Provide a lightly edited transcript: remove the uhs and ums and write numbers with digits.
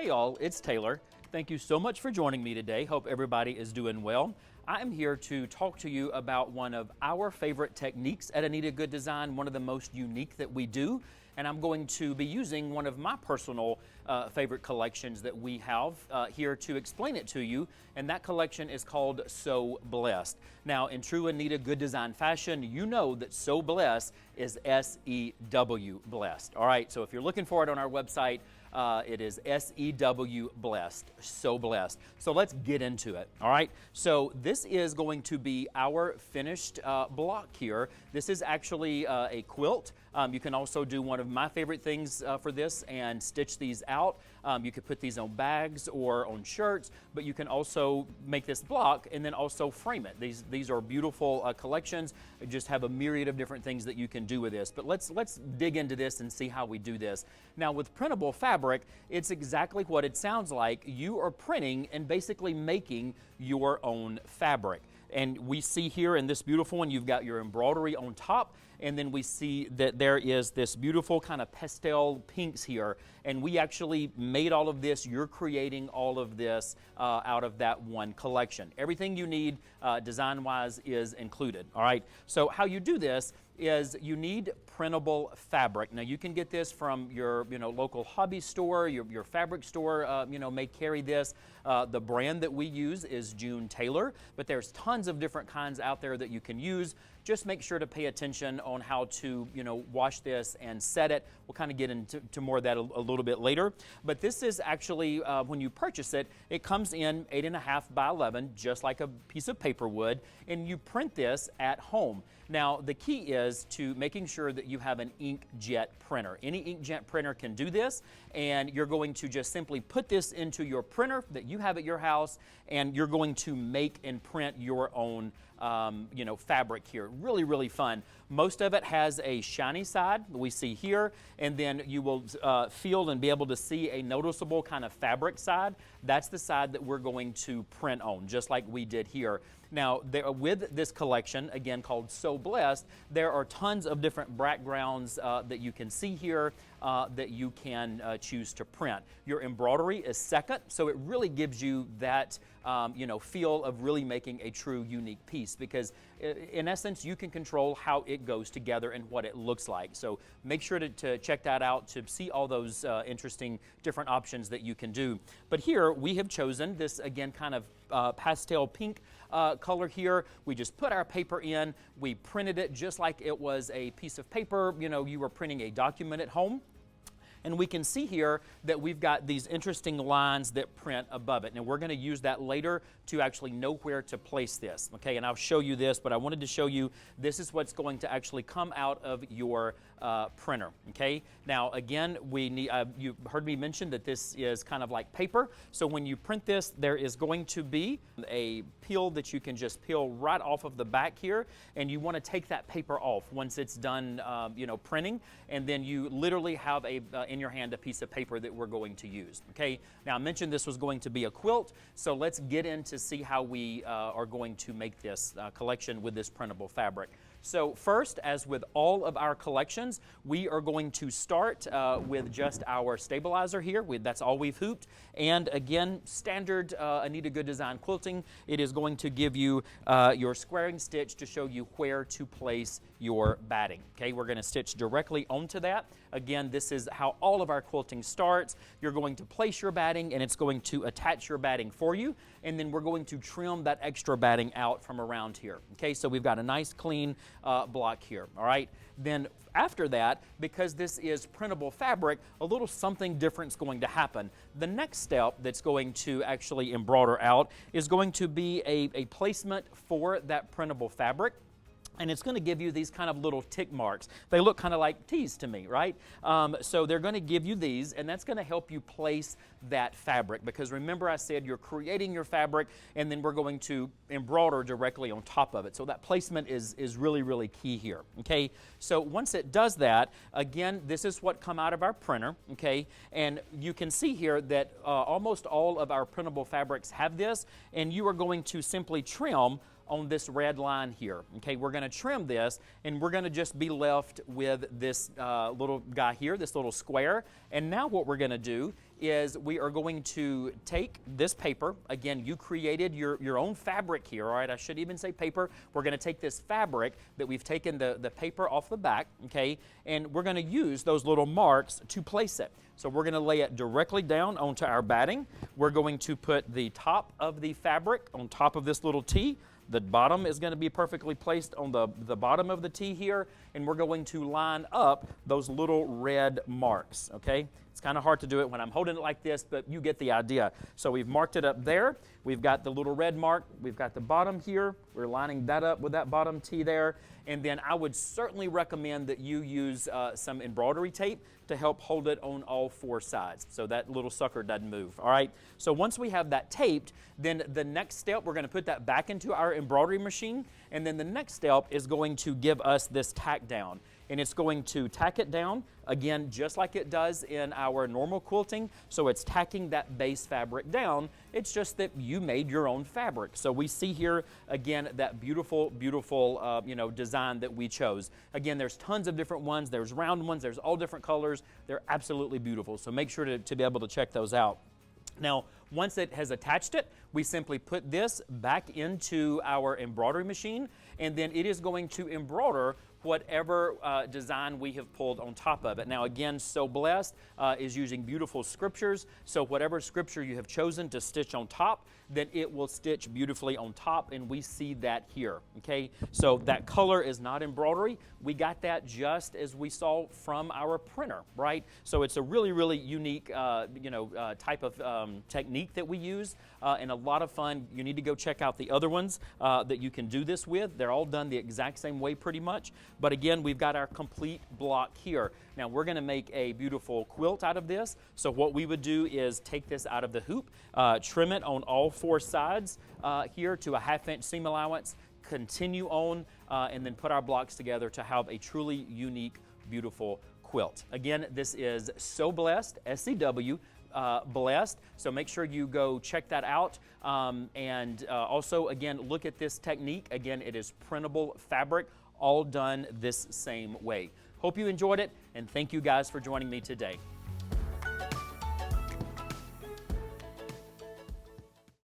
Hey all, it's Taylor. Thank you so much for joining me today. Hope everybody is doing well. I'm here to talk to you about one of our favorite techniques at Anita Goodesign, one of the most unique that we do. And I'm going to be using one of my personal favorite collections that we have here to explain it to you. And that collection is called So Blessed. Now, in true Anita Goodesign fashion, you know that So Blessed is S-E-W Blessed. All right, so if you're looking for it on our website, it is S-E-W Blessed, So Blessed. So let's get into it, all right? So this is going to be our finished block here. This is actually a quilt. You can also do one of my favorite things for this and stitch these out. You could put these on bags or on shirts, but you can also make this block and then also frame it. These are beautiful collections. Just have a myriad of different things that you can do with this. But let's dig into this and see how we do this. Now with printable fabric, it's exactly what it sounds like. You are printing and basically making your own fabric. And we see here in this beautiful one, you've got your embroidery on top, and then we see that there is this beautiful kind of pastel pinks here. And we actually made all of this. You're creating all of this out of that one collection. Everything you need design-wise is included, all right? So how you do this is you need printable fabric. Now you can get this from your local hobby store, your fabric store may carry this. The brand that we use is June Taylor, but there's tons of different kinds out there that you can use. Just make sure to pay attention on how to wash this and set it. We'll kind of get into more of that a little bit later. But this is actually, when you purchase it, it comes in 8.5 by 11, just like a piece of paper would, and you print this at home. Now, the key is to making sure that you have an inkjet printer. Any inkjet printer can do this, and you're going to just simply put this into your printer that you have at your house, and you're going to make and print your own fabric here. Really, really fun. Most of it has a shiny side we see here, and then you will feel and be able to see a noticeable kind of fabric side. That's the side that we're going to print on, just like we did here. Now, with this collection, again called So Blessed, there are tons of different backgrounds that you can see here that you can choose to print. Your embroidery is second, so it really gives you that feel of really making a true unique piece, because in essence you can control how it goes together and what it looks like. So make sure to check that out to see all those interesting different options that you can do. But here we have chosen this, again, kind of pastel pink color here. We just put our paper in, we printed it just like it was a piece of paper, you were printing a document at home. And we can see here that we've got these interesting lines that print above it. Now we're going to use that later to actually know where to place this. Okay, and I'll show you this, but I wanted to show you this is what's going to actually come out of your printer. Okay, now again, we need, you heard me mention that this is kind of like paper. So when you print this, there is going to be a peel that you can just peel right off of the back here, and you want to take that paper off once it's done printing, and then you literally have in your hand a piece of paper that we're going to use. Okay, now I mentioned this was going to be a quilt, so let's get in to see how we are going to make this collection with this printable fabric. So first, as with all of our collections, we are going to start with just our stabilizer here. That's all we've hooped. And again, standard Anita Goodesign quilting, it is going to give you your squaring stitch to show you where to place your batting. Okay, we're going to stitch directly onto that. Again, this is how all of our quilting starts. You're going to place your batting, and it's going to attach your batting for you. And then we're going to trim that extra batting out from around here. Okay, so we've got a nice clean block here, all right? Then after that, because this is printable fabric, a little something different is going to happen. The next step that's going to actually embroider out is going to be a placement for that printable fabric. And it's going to give you these kind of little tick marks. They look kind of like T's to me, right? So they're going to give you these, and that's going to help you place that fabric. Because remember I said you're creating your fabric, and then we're going to embroider directly on top of it. So that placement is really, really key here, okay? So once it does that, again, this is what come out of our printer, okay? And you can see here that almost all of our printable fabrics have this, and you are going to simply trim on this red line here. Okay, we're going to trim this, and we're going to just be left with this little guy here, this little square. And now what we're going to do is we are going to take this paper. Again, you created your own fabric here, all right? I should even say paper. We're going to take this fabric that we've taken the paper off the back, okay, and we're going to use those little marks to place it. So we're going to lay it directly down onto our batting. We're going to put the top of the fabric on top of this little T. The bottom is going to be perfectly placed on the bottom of the T here, and we're going to line up those little red marks, okay? It's kind of hard to do it when I'm holding it like this, but you get the idea. So we've marked it up there. We've got the little red mark. We've got the bottom here. We're lining that up with that bottom T there. And then I would certainly recommend that you use some embroidery tape to help hold it on all four sides so that little sucker doesn't move, all right? So once we have that taped, then the next step, we're going to put that back into our embroidery machine, and then the next step is going to give us this tack down. And it's going to tack it down, again, just like it does in our normal quilting. So it's tacking that base fabric down. It's just that you made your own fabric. So we see here, again, that beautiful, beautiful, design that we chose. Again, there's tons of different ones. There's round ones. There's all different colors. They're absolutely beautiful. So make sure to be able to check those out. Now, once it has attached it, we simply put this back into our embroidery machine, and then it is going to embroider whatever design we have pulled on top of it. Now again, So Blessed is using beautiful scriptures, so whatever scripture you have chosen to stitch on top, then it will stitch beautifully on top, and we see that here, okay? So that color is not embroidery. We got that just as we saw from our printer, right? So it's a really, really unique, type of technique that we use, and a lot of fun. You need to go check out the other ones that you can do this with. They're all done the exact same way pretty much. But again, we've got our complete block here. Now we're going to make a beautiful quilt out of this. So what we would do is take this out of the hoop, trim it on all four sides here to a 1/2 inch seam allowance, continue on, and then put our blocks together to have a truly unique, beautiful quilt. Again, this is So Blessed, SCW, Blessed. So make sure you go check that out. And also, again, look at this technique. Again, it is printable fabric, all done this same way. Hope you enjoyed it, and thank you guys for joining me today.